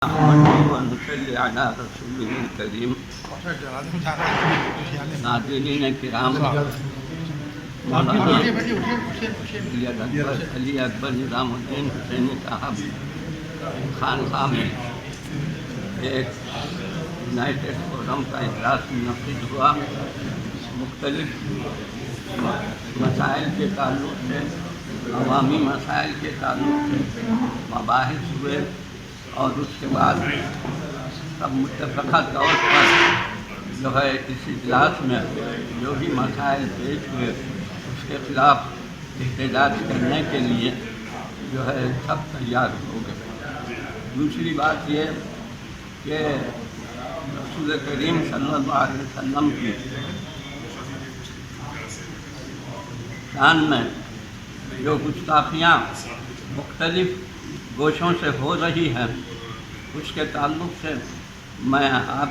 ونصلي على رسوله الكريم. ناظرین کرام، مولانا علی اکبر نظام الدین حسینی صاحب خانقاہ میں ایک یونائٹڈ فورم کا اجلاس منعقد ہوا. مختلف مسائل کے تعلق سے، عوامی مسائل کے تعلق سے مباحث ہوئے، اور اس کے بعد سب متفقہ طور پر جو ہے اس اجلاس میں جو بھی مسائل پیش ہوئے اس کے خلاف احتجاج کرنے کے لیے جو ہے سب تیار ہو گئے. دوسری بات یہ کہ رسول کریم صلی اللہ علیہ وسلم کی شان میں جو گستاخیاں مختلف گوشوں سے ہو رہی ہے، اس کے تعلق سے میں آپ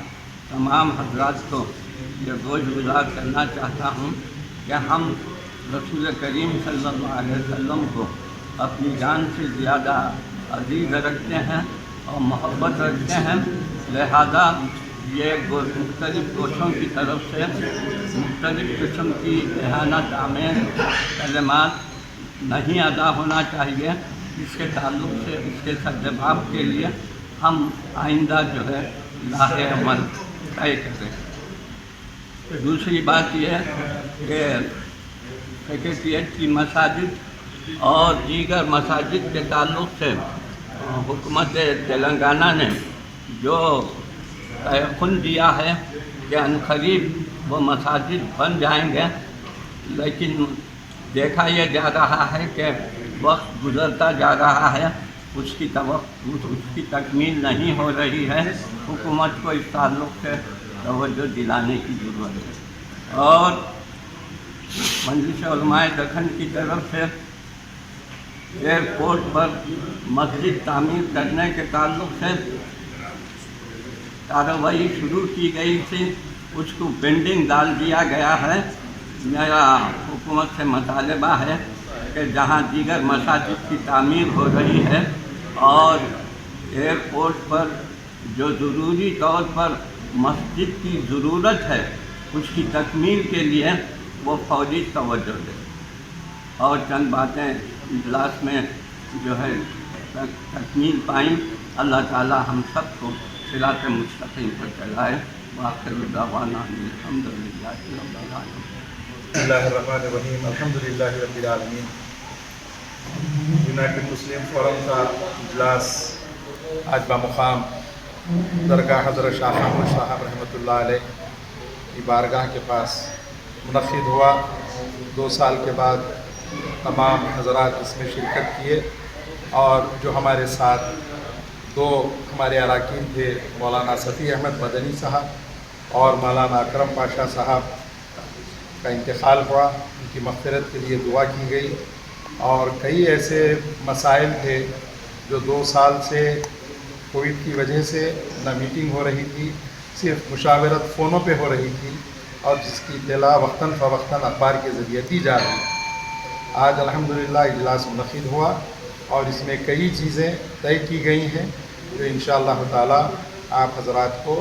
تمام حضرات کو یہ گوش گزار کرنا چاہتا ہوں کہ ہم رسول کریم صلی اللہ علیہ وسلم کو اپنی جان سے زیادہ عزیز رکھتے ہیں اور محبت رکھتے ہیں. لہذا یہ مختلف گوشوں کی طرف سے مختلف قسم کی اہانت آمیز کلمات نہیں ادا ہونا چاہیے. اس کے تعلق سے اس کے سرجواب کے لیے ہم آئندہ جو ہے راہ عمل طے کریں. دوسری بات یہ کہ سیکریٹریٹ کی مساجد اور دیگر مساجد کے تعلق سے حکومت تلنگانہ نے جو تیقن دیا ہے کہ عنقریب وہ مساجد بن جائیں گے، لیکن دیکھا یہ جا رہا ہے کہ وقت گزرتا جا رہا ہے، اس کی تکمیل نہیں ہو رہی ہے. حکومت کو اس تعلق سے توجہ دلانے کی ضرورت ہے. اور مجلس علماء دکن کی طرف سے ایئرپورٹ پر مسجد تعمیر کرنے کے تعلق سے کارروائی شروع کی گئی تھی، اس کو پینڈنگ ڈال دیا گیا ہے. میرا حکومت سے مطالبہ ہے کہ جہاں دیگر مساجد کی تعمیر ہو رہی ہے اور ایئرپورٹ پر جو ضروری طور پر مسجد کی ضرورت ہے اس کی تکمیل کے لیے وہ فوری توجہ دے. اور چند باتیں اجلاس میں جو ہے تکمیل پائیں. اللہ تعالی ہم سب کو صراط مستقیم پر چلائے. وآخر دعوانا الحمد للہ رب العالمین. بسم اللہ الرحمن الرحیم. الحمدللہ رب العالمین. یونائٹڈ مسلم فورم کا اجلاس آج بمقام درگاہ حضرت شاہ خاموش صاحب رحمۃ اللہ علیہ کی بارگاہ کے پاس منعقد ہوا. 2 سال کے بعد تمام حضرات اس میں شرکت کیے، اور جو ہمارے ساتھ 2 ہمارے اراکین تھے، مولانا صفی احمد مدنی صاحب اور مولانا اکرم پاشا صاحب کا انتقال ہوا. ان کی مغفرت کے لیے دعا کی گئی. اور کئی ایسے مسائل تھے جو 2 سال سے کووڈ کی وجہ سے نہ میٹنگ ہو رہی تھی، صرف مشاورت فونوں پہ ہو رہی تھی، اور جس کی اطلاع وقتاً فوقتاً اخبار کے ذریعے دی جا رہی. آج الحمدللہ اجلاس منعقد ہوا اور اس میں کئی چیزیں طے کی گئی ہیں جو انشاءاللہ تعالی آپ حضرات کو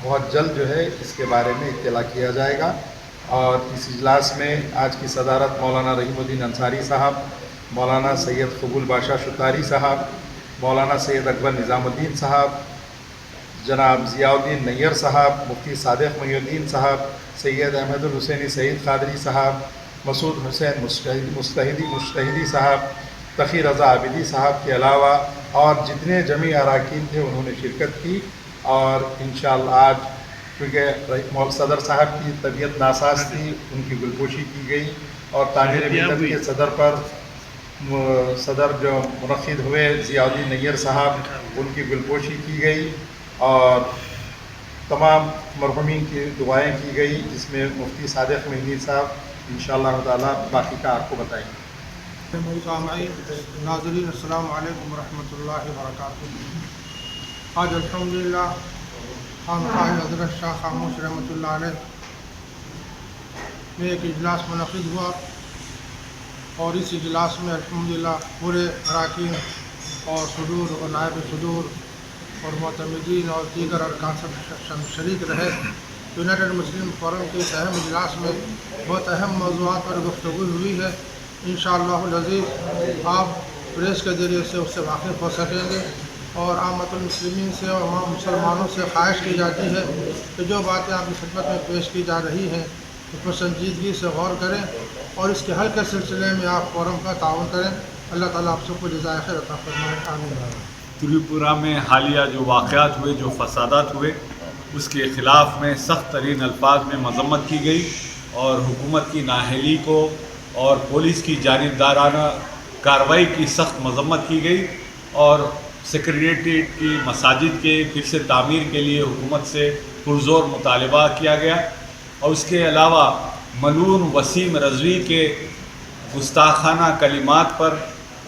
بہت جلد جو ہے اس کے بارے میں اطلاع کیا جائے گا. اور اس اجلاس میں آج کی صدارت مولانا رحیم الدین انصاری صاحب، مولانا سید قبول باشا شتاری صاحب، مولانا سید اکبر نظام الدین صاحب، جناب ضیاء الدین نیر صاحب، مفتی صادق محی الدین صاحب، سید احمد الحسینی سعید قادری صاحب، مسعود حسین مجتہدی صاحب، تقی رضا عابدی صاحب کے علاوہ اور جتنے جمعی اراکین تھے انہوں نے شرکت کی. اور انشاءاللہ آج کیونکہ صدر صاحب کی طبیعت ناساز تھی، ان کی گلپوشی کی گئی، اور تعمیر ملت کے صدر جو منعقد ہوئے ضیاء الدین نیر صاحب، ان کی گلپوشی کی گئی اور تمام مرحومین کی دعائیں کی گئی، جس میں مفتی صادق محی صاحب انشاءاللہ تعالی باقی کا آپ کو بتائیں گے. ناظرین السلام علیکم ورحمۃ اللہ وبرکاتہ. آج الحمدللہ خانقاہ حضرت شاہ خاموش رحمۃ اللہ علیہ میں ایک اجلاس منعقد ہوا، اور اس اجلاس میں الحمدللہ پورے اراکین اور صدور اور نائب صدور اور معتمدین اور دیگر ارکان شریک رہے۔ یونائٹڈ مسلم فورم کے اس اہم اجلاس میں بہت اہم موضوعات پر گفتگو ہوئی ہے۔ انشاءاللہ العزیز آپ پریس کے ذریعے سے اس سے واقف ہو سکیں گے، اور عامۃ المسلمین سے اور عام مسلمانوں سے خواہش کی جاتی ہے کہ جو باتیں آپ کی خدمت میں پیش کی جا رہی ہیں اس پر سنجیدگی سے غور کریں اور اس کے حل کے سلسلے میں آپ فورم کا تعاون کریں۔ اللہ تعالیٰ آپ سب کو جزائے خیر عطا فرمائے، آمین۔ تریپورہ میں حالیہ جو واقعات ہوئے، جو فسادات ہوئے، اس کے خلاف میں سخت ترین الفاظ میں مذمت کی گئی اور حکومت کی نااہلی کو اور پولیس کی جانبدارانہ کارروائی کی سخت مذمت کی گئی، اور سیکریٹریٹ کی مساجد کے پھر سے تعمیر کے لیے حکومت سے پرزور مطالبہ کیا گیا، اور اس کے علاوہ ملعون وسیم رضوی کے گستاخانہ کلمات پر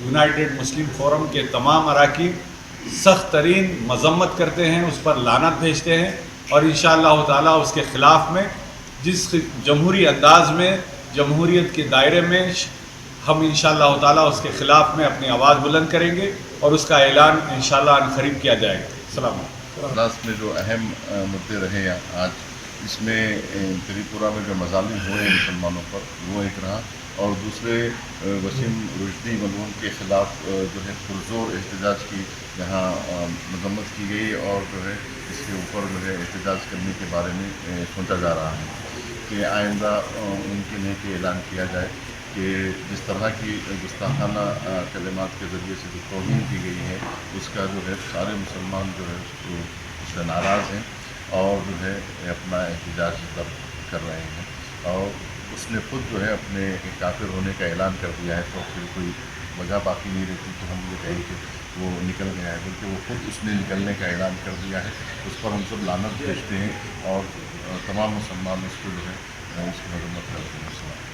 یونائٹڈ مسلم فورم کے تمام اراکین سخت ترین مذمت کرتے ہیں، اس پر لعنت بھیجتے ہیں، اور انشاءاللہ تعالیٰ اس کے خلاف میں جس جمہوری انداز میں جمہوریت کے دائرے میں ہم انشاءاللہ تعالیٰ اس کے خلاف میں اپنی آواز بلند کریں گے، اور اس کا اعلان انشاءاللہ عنقریب کیا جائے گا۔ السلام علیکم۔ اجلاس میں جو اہم مدعے رہے آج، اس میں تریپورہ میں جو مظالم ہوئے مسلمانوں پر وہ ایک رہا، اور دوسرے وسیم رشدی ملعون کے خلاف جو ہے پرزور احتجاج کی یہاں مذمت کی گئی، اور جو ہے اس کے اوپر جو ہے احتجاج کرنے کے بارے میں سوچا جا رہا ہے کہ آئندہ ممکن ہے کہ اعلان کیا جائے کہ جس طرح کی گستاخانہ کلمات کے ذریعے سے جو توہین کی گئی ہے اس کا جو ہے سارے مسلمان جو ہے اس سے ناراض ہیں اور جو ہے اپنا احتجاج درج کر رہے ہیں، اور اس نے خود جو ہے اپنے کافر ہونے کا اعلان کر دیا ہے، تو پھر کوئی وجہ باقی نہیں رہتی کہ ہم یہ کہیں کہ وہ نکل گیا ہے، بلکہ وہ خود اس نے نکلنے کا اعلان کر دیا ہے۔ اس پر ہم سب لعنت بھیجتے ہیں اور تمام مسلمان اس کو جو ہے اس کی مذمت کرتے ہیں۔